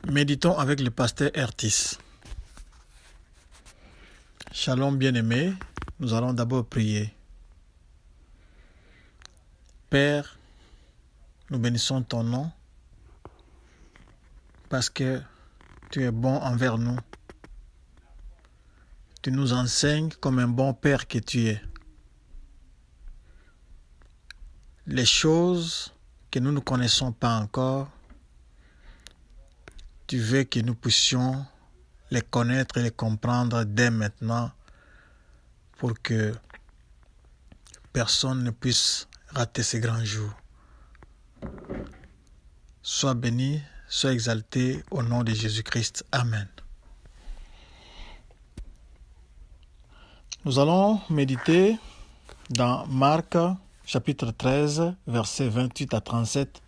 Méditons avec le pasteur Ertis. Shalom bien-aimés, nous allons d'abord prier. Père, nous bénissons ton nom parce que tu es bon envers nous. Tu nous enseignes comme un bon Père que tu es. Les choses que nous ne connaissons pas encore, tu veux que nous puissions les connaître et les comprendre dès maintenant pour que personne ne puisse rater ces grands jours. Sois béni, sois exalté au nom de Jésus-Christ. Amen. Nous allons méditer dans Marc chapitre 13, versets 28 à 37,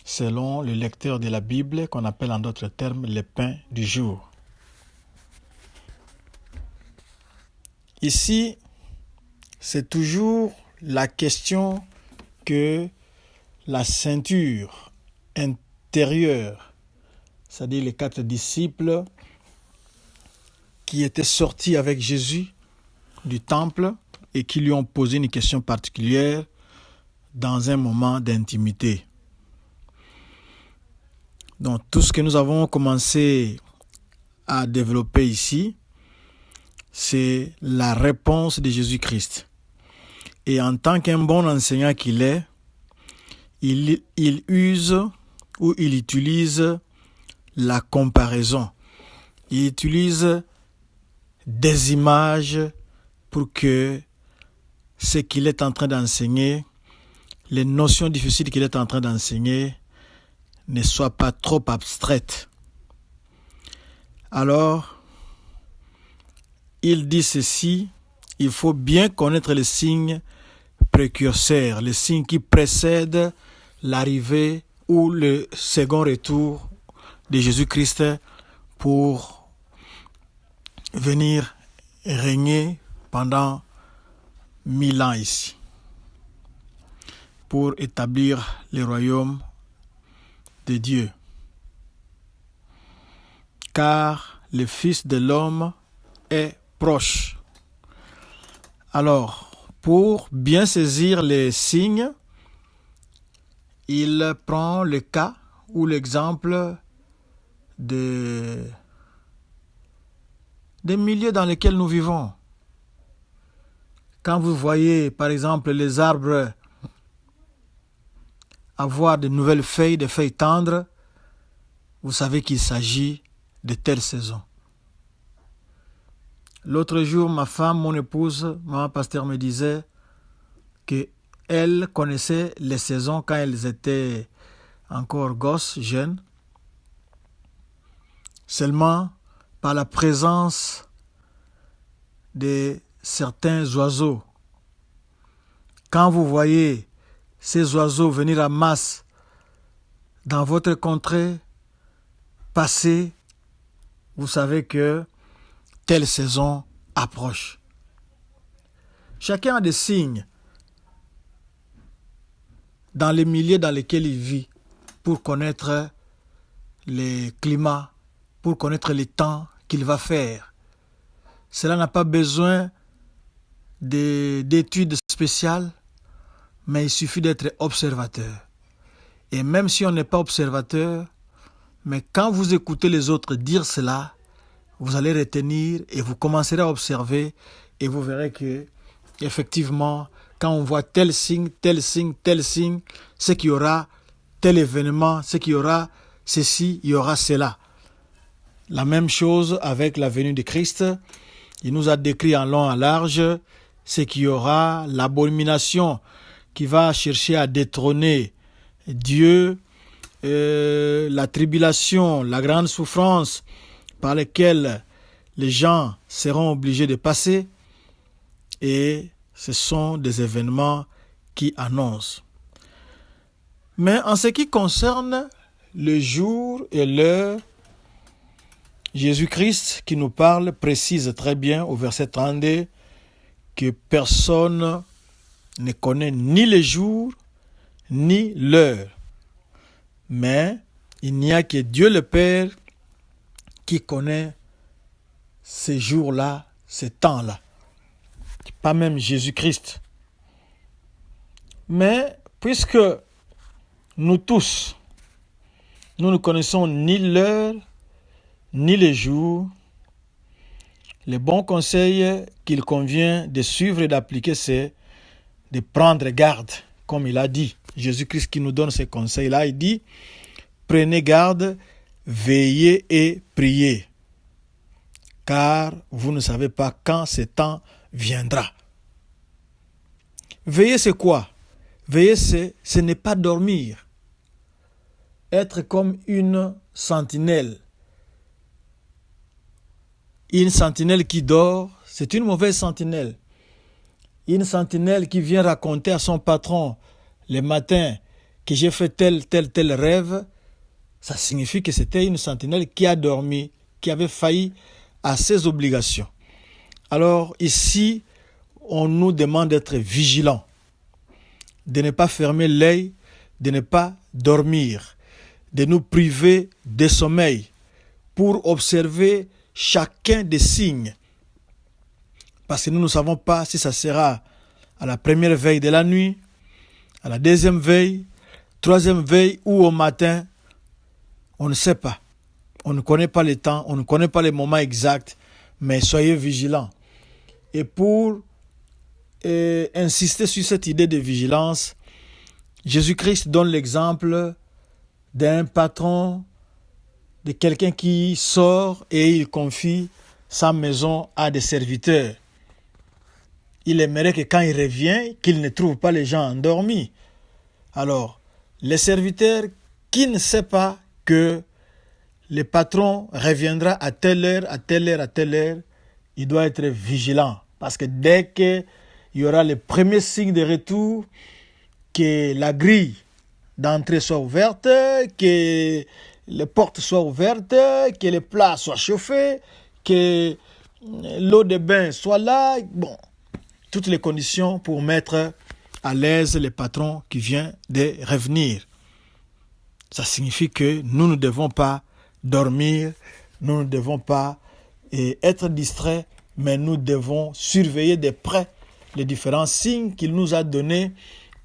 selon le lecteur de la Bible qu'on appelle en d'autres termes le pain du jour. Ici, c'est toujours la question que la ceinture intérieure, c'est-à-dire les 4 disciples qui étaient sortis avec Jésus du temple et qui lui ont posé une question particulière dans un moment d'intimité. Donc tout ce que nous avons commencé à développer ici, c'est la réponse de Jésus-Christ. Et en tant qu'un bon enseignant qu'il est, il use ou il utilise la comparaison. Il utilise des images pour que ce qu'il est en train d'enseigner, les notions difficiles qu'il est en train d'enseigner, ne soient pas trop abstraites. Alors, il dit ceci, il faut bien connaître les signes précurseurs, les signes qui précèdent l'arrivée ou le second retour de Jésus-Christ pour venir régner pendant 1000 ans ici, pour établir le royaume de Dieu. Car le Fils de l'homme est proche. Alors, pour bien saisir les signes, il prend le cas ou l'exemple des milieux dans lesquels nous vivons. Quand vous voyez, par exemple, les arbres avoir de nouvelles feuilles, des feuilles tendres, vous savez qu'il s'agit de telle saison. L'autre jour, ma femme, mon épouse, maman pasteur me disait qu'elle connaissait les saisons quand elles étaient encore gosses, jeunes, seulement par la présence de certains oiseaux. Quand vous voyez ces oiseaux venir en masse dans votre contrée, passer, vous savez que telle saison approche. Chacun a des signes dans les milieux dans lesquels il vit pour connaître les climats, pour connaître les temps qu'il va faire. Cela n'a pas besoin d'études spéciales, mais il suffit d'être observateur. Et même si on n'est pas observateur, mais quand vous écoutez les autres dire cela, vous allez retenir et vous commencerez à observer et vous verrez que, effectivement, quand on voit tel signe, c'est qu'il y aura tel événement, c'est qu'il y aura ceci, il y aura cela. La même chose avec la venue de Christ. Il nous a décrit en long et en large ce qu'il y aura, l'abomination qui va chercher à détrôner Dieu, la tribulation, la grande souffrance par laquelle les gens seront obligés de passer, et ce sont des événements qui annoncent. Mais en ce qui concerne le jour et l'heure, Jésus-Christ qui nous parle précise très bien au verset 32 que personne ne connaît ni le jour ni l'heure, mais Il n'y a que Dieu le Père qui connaît ces jours-là, ces temps-là. Pas même Jésus-Christ. Mais puisque nous tous, nous ne connaissons ni l'heure, ni les jours, le bon conseil qu'il convient de suivre et d'appliquer, c'est de prendre garde, comme il a dit. Jésus-Christ qui nous donne ces conseils-là, il dit, prenez garde, veillez et priez, car vous ne savez pas quand ce temps viendra. Veiller, c'est quoi? Veiller, ce n'est pas dormir. Être comme une sentinelle. Une sentinelle qui dort, c'est une mauvaise sentinelle. Une sentinelle qui vient raconter à son patron le matin que j'ai fait tel rêve, ça signifie que c'était une sentinelle qui a dormi, qui avait failli à ses obligations. Alors ici, on nous demande d'être vigilants, de ne pas fermer l'œil, de ne pas dormir, de nous priver de sommeil pour observer chacun des signes. Parce que nous ne savons pas si ça sera à la première veille de la nuit, à la deuxième veille, troisième veille ou au matin. On ne sait pas. On ne connaît pas les temps, on ne connaît pas les moments exacts, mais soyez vigilants. Et pour insister sur cette idée de vigilance, Jésus-Christ donne l'exemple d'un patron, de quelqu'un qui sort et il confie sa maison à des serviteurs. Il aimerait que quand il revient, qu'il ne trouve pas les gens endormis. Alors, les serviteurs qui ne savent pas que le patron reviendra à telle heure, à telle heure, à telle heure, il doit être vigilant. Parce que dès qu'il y aura les premiers signes de retour, que la grille d'entrée soit ouverte, que les portes soient ouvertes, que les plats soient chauffés, que l'eau de bain soit là. Bon, toutes les conditions pour mettre à l'aise le patron qui vient de revenir. Ça signifie que nous ne devons pas dormir, nous ne devons pas être distraits, mais nous devons surveiller de près les différents signes qu'il nous a donnés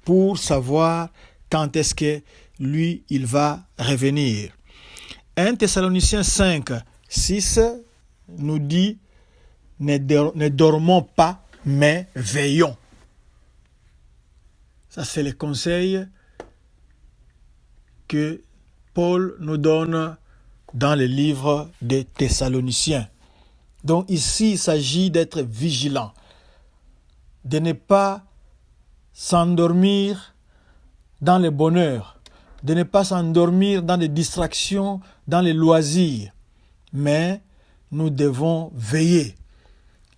pour savoir quand est-ce que lui, il va revenir. 1 Thessaloniciens 5, 6 nous dit « Ne dormons pas, mais veillons ». Ça, c'est le conseil que Paul nous donne dans le livre des Thessaloniciens. Donc ici, il s'agit d'être vigilant, de ne pas s'endormir dans le bonheur, de ne pas s'endormir dans les distractions, dans les loisirs, mais nous devons veiller.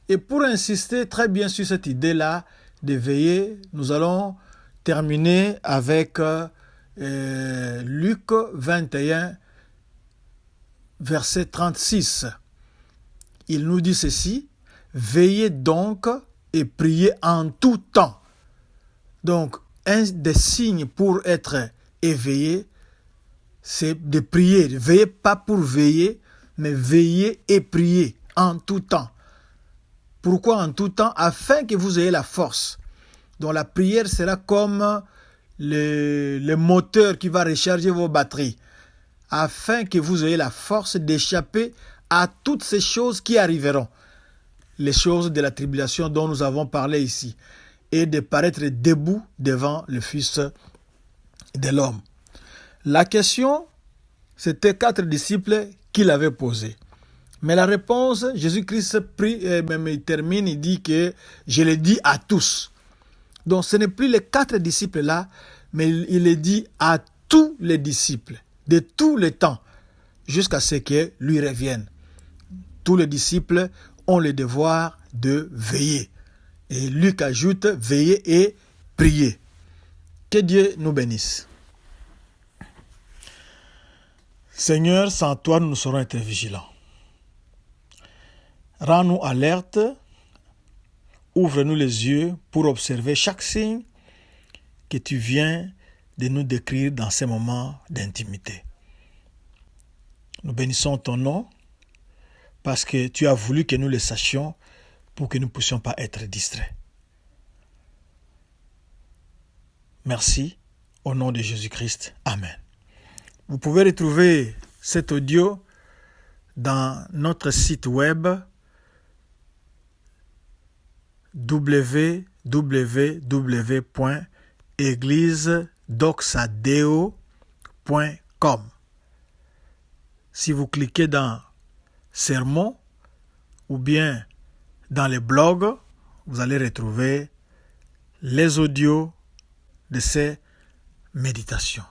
Et pour insister très bien sur cette idée-là de veiller, nous allons terminer avec Luc 21, verset 36. Il nous dit ceci, « Veillez donc et priez en tout temps. » Donc, un des signes pour être éveillé, c'est de prier. Veillez pas pour veiller, mais veillez et priez en tout temps. Pourquoi en tout temps? Afin que vous ayez la force. Donc la prière sera comme le moteur qui va recharger vos batteries. Afin que vous ayez la force d'échapper à toutes ces choses qui arriveront. Les choses de la tribulation dont nous avons parlé ici. Et de paraître debout devant le Fils de l'homme. La question, c'était 4 disciples qui l'avaient posée. Mais la réponse, Jésus-Christ même il termine, il dit que je le dis à tous. Donc ce n'est plus les 4 disciples là, mais il le dit à tous les disciples, de tous les temps, jusqu'à ce que lui revienne. Tous les disciples ont le devoir de veiller. Et Luc ajoute, veiller et prier. Que Dieu nous bénisse. Seigneur, sans toi, nous saurons être vigilants. Rends-nous alertes, ouvre-nous les yeux pour observer chaque signe que tu viens de nous décrire dans ces moments d'intimité. bénissons ton nom parce que tu as voulu que nous le sachions pour que nous ne puissions pas être distraits. Merci, au nom de Jésus-Christ. Amen. Vous pouvez retrouver cet audio dans notre site web www.eglisedoxadeo.com. Si vous cliquez dans sermons ou bien dans les blogs, vous allez retrouver les audios de ces méditations.